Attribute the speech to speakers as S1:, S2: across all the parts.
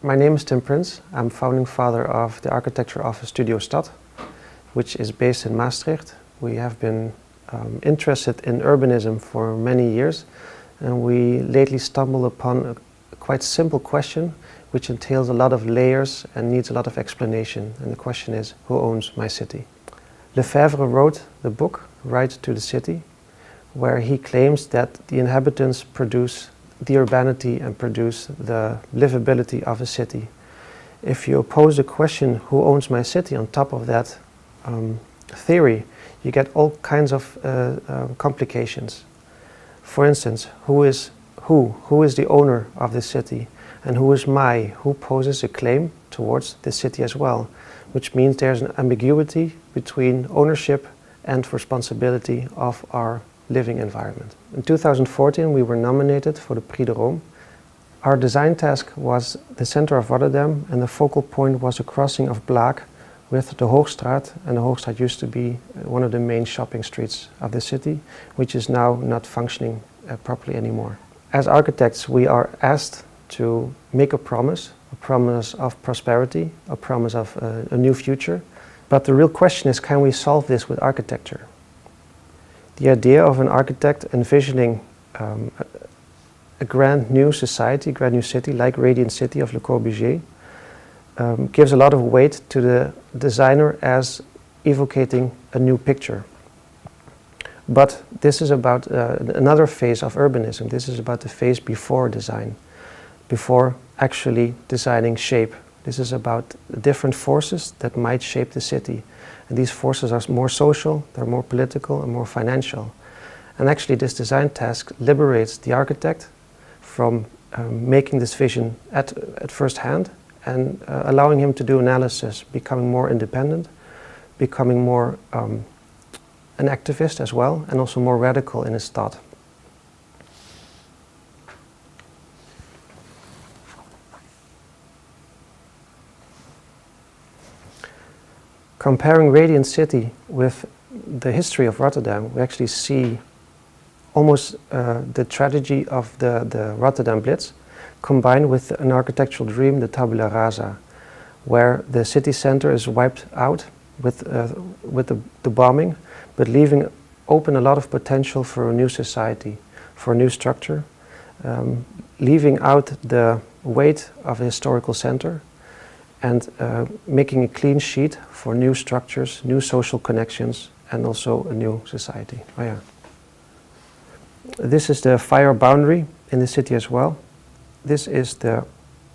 S1: My name is Prins. I'm founding father of the architecture office studio Stad, which is based in Maastricht. We have been interested in urbanism for many years, and we lately stumbled upon a quite simple question which entails a lot of layers and needs a lot of explanation. And the question is, who owns my city? Lefebvre wrote the book, Right to the City, where he claims that the inhabitants produce the urbanity and produce the livability of a city. If you oppose the question, who owns my city, on top of that theory, you get all kinds of complications. For instance, who is the owner of the city, and who poses a claim towards the city as well, which means there's an ambiguity between ownership and responsibility of our living environment. In 2014 we were nominated for the Prix de Rome. Our design task was the center of Rotterdam, and the focal point was a crossing of Blaak with the Hoogstraat, and the Hoogstraat used to be one of the main shopping streets of the city, which is now not functioning properly anymore. As architects, we are asked to make a promise of prosperity, a promise of a new future. But the real question is, can we solve this with architecture? The idea of an architect envisioning a grand new society, grand new city, like Radiant City of Le Corbusier, gives a lot of weight to the designer as evocating a new picture. But this is about another phase of urbanism. This is about the phase before design, before actually designing shape. This is about different forces that might shape the city. And these forces are more social, they're more political and more financial. And actually this design task liberates the architect from making this vision at first hand and allowing him to do analysis, becoming more independent, becoming more an activist as well, and also more radical in his thought. Comparing Radiant City with the history of Rotterdam, we actually see almost the tragedy of the Rotterdam Blitz combined with an architectural dream, the tabula rasa, where the city center is wiped out with the bombing, but leaving open a lot of potential for a new society, for a new structure, leaving out the weight of a historical center, and making a clean sheet for new structures, new social connections, and also a new society. Oh yeah. This is the fire boundary in the city as well. This is the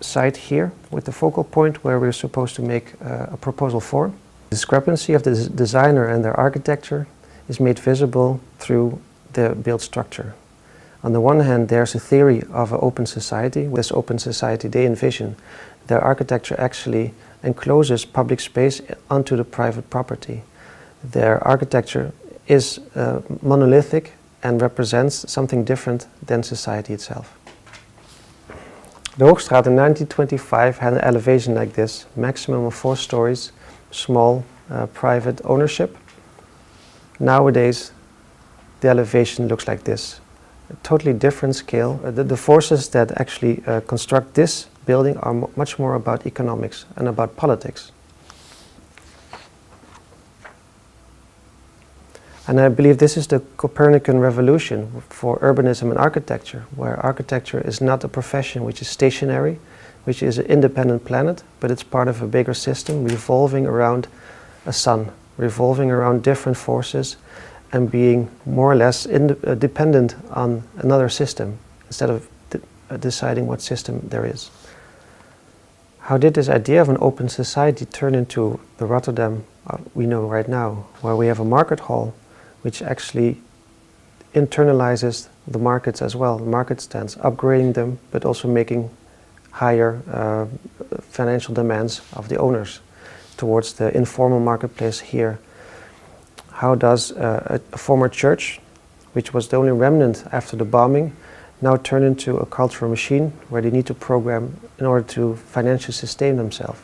S1: site here with the focal point where we're supposed to make a proposal for. The discrepancy of the designer and their architecture is made visible through the built structure. On the one hand, there's a theory of an open society. With this open society they envision, their architecture actually encloses public space onto the private property. Their architecture is monolithic and represents something different than society itself. The Hoogstraat in 1925 had an elevation like this, maximum of 4 stories, small private ownership. Nowadays the elevation looks like this. A totally different scale. The forces that actually construct this building are much more about economics and about politics. And I believe this is the Copernican revolution for urbanism and architecture, where architecture is not a profession which is stationary, which is an independent planet, but it's part of a bigger system revolving around a sun, revolving around different forces, and being more or less dependent on another system instead of deciding what system there is. How did this idea of an open society turn into the Rotterdam we know right now, where we have a market hall which actually internalizes the markets as well, market stands, upgrading them, but also making higher financial demands of the owners towards the informal marketplace here. How does a former church, which was the only remnant after the bombing, now turn into a cultural machine where they need to program in order to financially sustain themselves?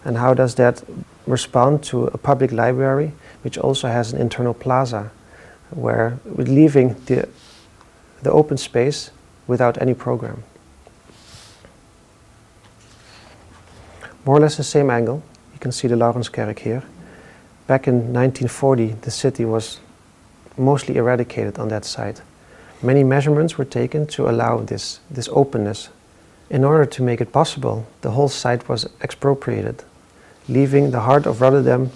S1: And how does that respond to a public library, which also has an internal plaza, where we're leaving the open space without any program? more or less the same angle. You can see the Laurenskerk here. Back in 1940, the city was mostly eradicated on that site. Many measurements were taken to allow this openness. In order to make it possible, the whole site was expropriated, leaving the heart of Rotterdam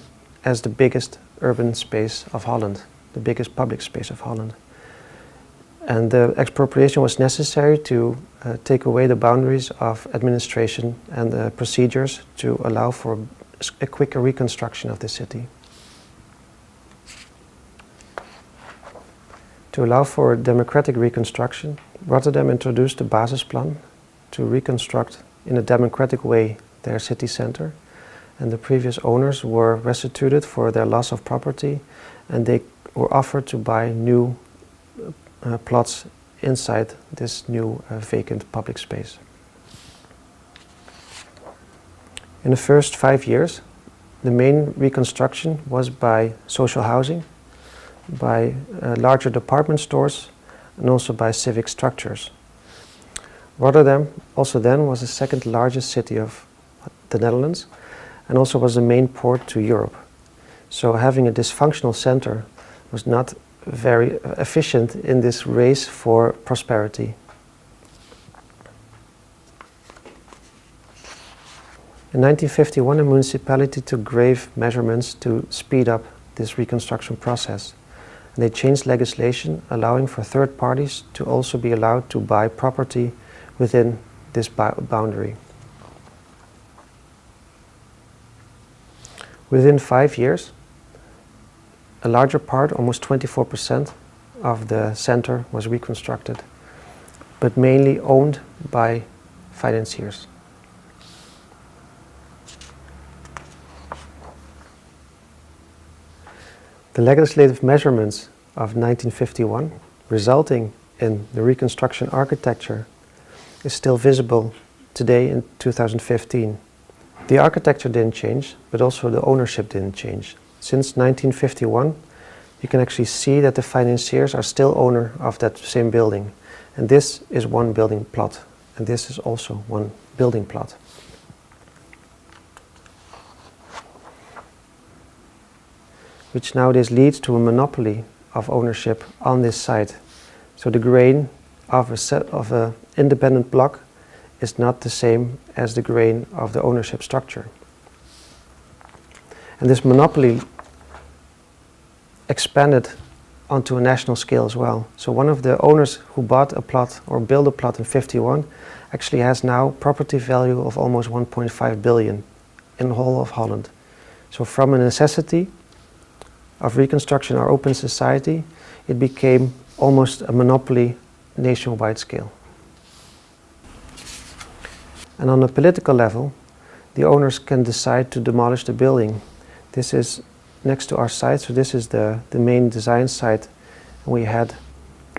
S1: as the biggest urban space of Holland, the biggest public space of Holland. And the expropriation was necessary to take away the boundaries of administration and the procedures to allow for a quicker reconstruction of the city. To allow for democratic reconstruction, Rotterdam introduced a basisplan to reconstruct in a democratic way their city center, and the previous owners were restituted for their loss of property, and they were offered to buy new plots inside this new vacant public space. In the first 5 years, the main reconstruction was by social housing, by larger department stores, and also by civic structures. Rotterdam also then was the second largest city of the Netherlands and also was the main port to Europe. So having a dysfunctional center was not very efficient in this race for prosperity. In 1951, the municipality took grave measurements to speed up this reconstruction process. And they changed legislation allowing for third parties to also be allowed to buy property within this boundary. Within 5 years, a larger part, almost 24% of the center was reconstructed, but mainly owned by financiers. The legislative measurements of 1951, resulting in the reconstruction architecture, is still visible today in 2015. The architecture didn't change, but also the ownership didn't change. Since 1951, you can actually see that the financiers are still owner of that same building. And this is one building plot, and this is also one building plot. Which nowadays leads to a monopoly of ownership on this site. So the grain of an independent block is not the same as the grain of the ownership structure. And this monopoly expanded onto a national scale as well. So one of the owners who bought a plot or built a plot in 51 actually has now property value of almost 1.5 billion in the whole of Holland. So from a necessity of reconstruction or open society, it became almost a monopoly nationwide scale. And on a political level, the owners can decide to demolish the building. This is next to our site, so this is the main design site. We had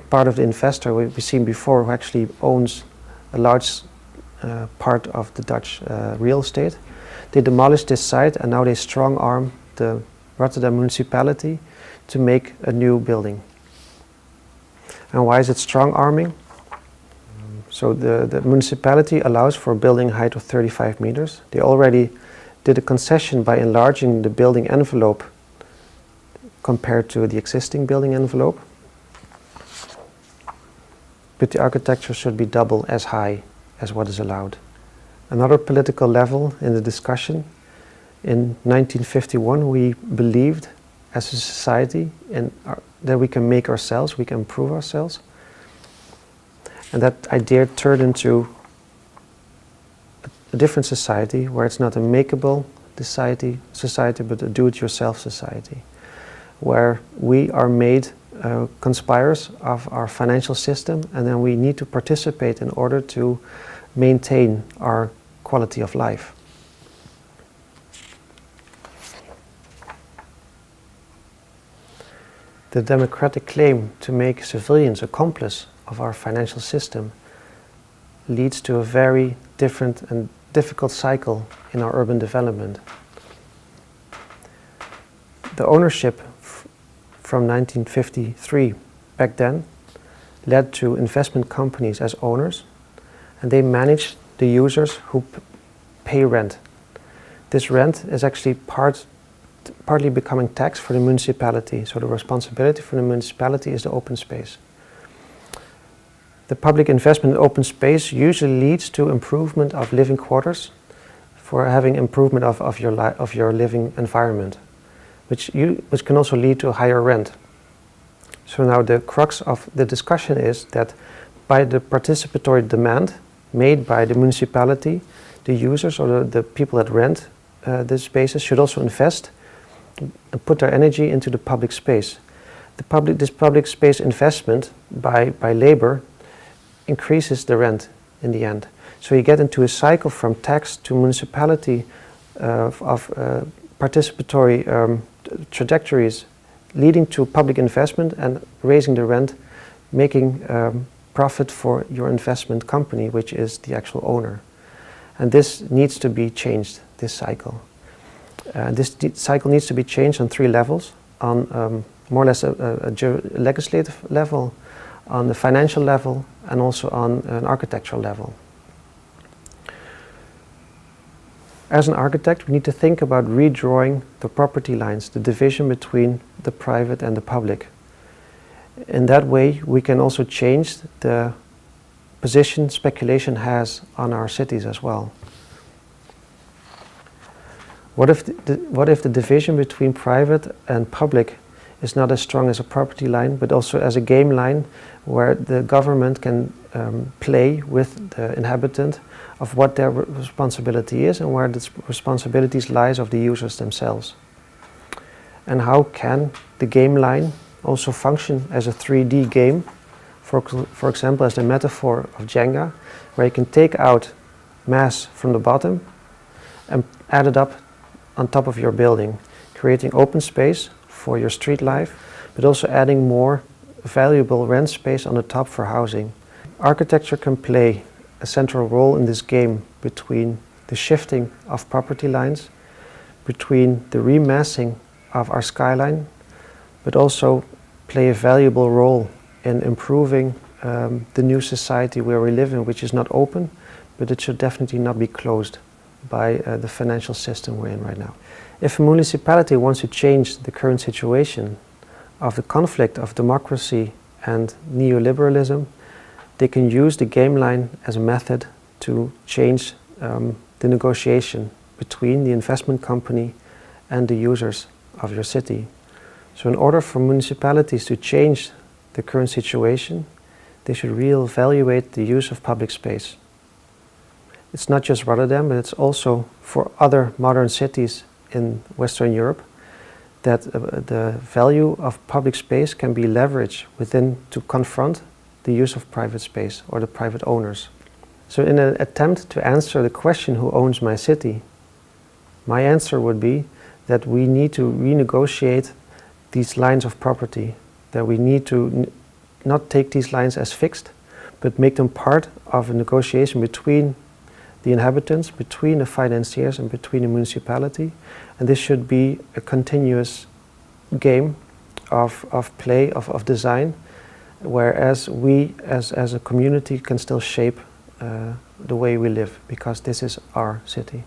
S1: part of the investor we've seen before who actually owns a large part of the Dutch real estate. They demolished this site and now they strong arm the Rotterdam municipality to make a new building. And why is it strong arming? So the municipality allows for a building height of 35 meters. They already did a concession by enlarging the building envelope compared to the existing building envelope. But the architecture should be double as high as what is allowed. Another political level in the discussion, in 1951 we believed as a society that we can make ourselves, we can improve ourselves. And that idea turned into a different society where it's not a makeable society but a do-it-yourself society, where we are made conspirers of our financial system and then we need to participate in order to maintain our quality of life. The democratic claim to make civilians accomplice of our financial system leads to a very different and difficult cycle in our urban development. The ownership from 1953 back then led to investment companies as owners, and they managed the users who pay rent. this rent is actually partly becoming tax for the municipality. So the responsibility for the municipality is the open space. The public investment in open space usually leads to improvement of living quarters, for having improvement of your living environment, which can also lead to a higher rent. So now the crux of the discussion is that by the participatory demand made by the municipality, the users or the people that rent the spaces should also invest and put their energy into the public space. This public space investment by labor increases the rent in the end. So you get into a cycle from tax to municipality of participatory trajectories leading to public investment and raising the rent, making profit for your investment company, which is the actual owner. And this needs to be changed, this cycle. This cycle needs to be changed on 3 levels, on more or less a legislative level, on the financial level, and also on an architectural level. As an architect, we need to think about redrawing the property lines, the division between the private and the public. In that way, we can also change the position speculation has on our cities as well. What if the division between private and public is not as strong as a property line, but also as a game line where the government can play with the inhabitant of what their responsibility is and where the responsibilities lies of the users themselves? And how can the game line also function as a 3D game, for example, as the metaphor of Jenga, where you can take out mass from the bottom and add it up on top of your building, creating open space for your street life, but also adding more valuable rent space on the top for housing. Architecture can play a central role in this game between the shifting of property lines, between the remassing of our skyline, but also play a valuable role in improving the new society where we live in, which is not open, but it should definitely not be closed by the financial system we're in right now. If a municipality wants to change the current situation of the conflict of democracy and neoliberalism, they can use the game line as a method to change the negotiation between the investment company and the users of your city. So in order for municipalities to change the current situation, they should reevaluate the use of public space. It's not just Rotterdam, but it's also for other modern cities in Western Europe, that the value of public space can be leveraged within to confront the use of private space or the private owners. So in an attempt to answer the question, who owns my city, my answer would be that we need to renegotiate these lines of property, that we need to not take these lines as fixed, but make them part of a negotiation between the inhabitants, between the financiers and between the municipality. And this should be a continuous game of play, of design, whereas we as a community can still shape the way we live, because this is our city.